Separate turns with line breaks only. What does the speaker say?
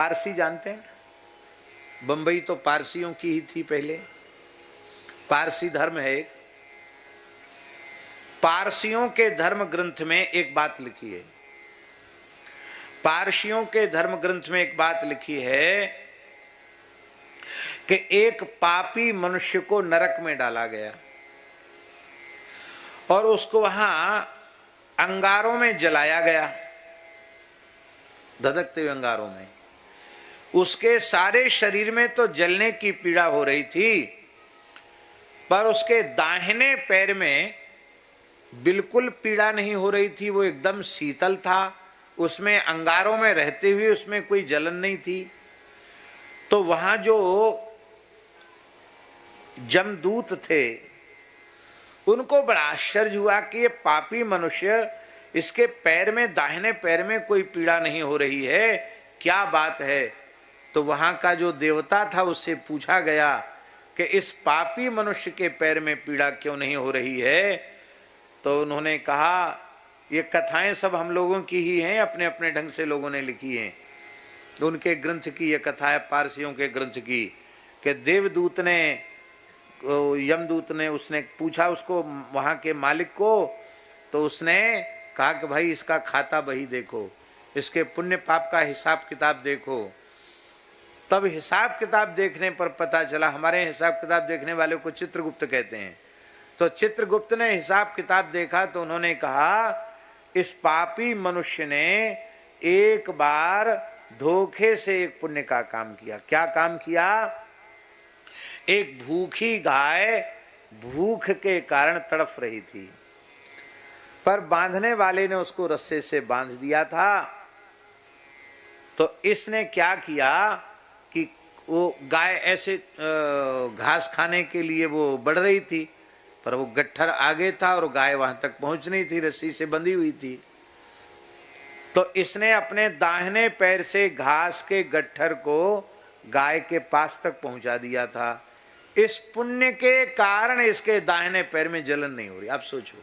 पारसी जानते हैं, बंबई तो पारसियों की ही थी पहले। पारसी धर्म है एक। पारसियों के धर्म ग्रंथ में एक बात लिखी है, पारसियों के धर्म ग्रंथ में एक बात लिखी है कि एक पापी मनुष्य को नरक में डाला गया और उसको वहां अंगारों में जलाया गया, धधकते हुए अंगारों में। उसके सारे शरीर में तो जलने की पीड़ा हो रही थी, पर उसके दाहिने पैर में बिल्कुल पीड़ा नहीं हो रही थी, वो एकदम शीतल था। उसमें अंगारों में रहते हुए उसमें कोई जलन नहीं थी। तो वहां जो जमदूत थे उनको बड़ा आश्चर्य हुआ कि ये पापी मनुष्य, इसके पैर में, दाहिने पैर में कोई पीड़ा नहीं हो रही है, क्या बात है। तो वहां का जो देवता था उससे पूछा गया कि इस पापी मनुष्य के पैर में पीड़ा क्यों नहीं हो रही है। तो उन्होंने कहा ये कथाएं सब हम लोगों की ही हैं, अपने अपने ढंग से लोगों ने लिखी हैं। उनके ग्रंथ की ये कथा है, पारसियों के ग्रंथ की, कि देवदूत ने, यमदूत ने, उसने पूछा उसको, वहां के मालिक को, तो उसने कहा कि भाई इसका खाता बही देखो, इसके पुण्य पाप का हिसाब किताब देखो। तब हिसाब किताब देखने पर पता चला, हमारे हिसाब किताब देखने वाले को चित्रगुप्त कहते हैं। तो चित्रगुप्त ने हिसाब किताब देखा तो उन्होंने कहा इस पापी मनुष्य ने एक बार धोखे से एक पुण्य का काम किया। क्या काम किया? एक भूखी गाय भूख के कारण तड़फ रही थी, पर बांधने वाले ने उसको रस्से से बांध दिया था। तो इसने क्या किया कि वो गाय ऐसे घास खाने के लिए वो बढ़ रही थी, पर वो गट्ठर आगे था और गाय वहां तक पहुंच नहीं थी, रस्सी से बंधी हुई थी। तो इसने अपने दाहिने पैर से घास के गट्ठर को गाय के पास तक पहुंचा दिया था। इस पुण्य के कारण इसके दाहिने पैर में जलन नहीं हो रही। आप सोचो।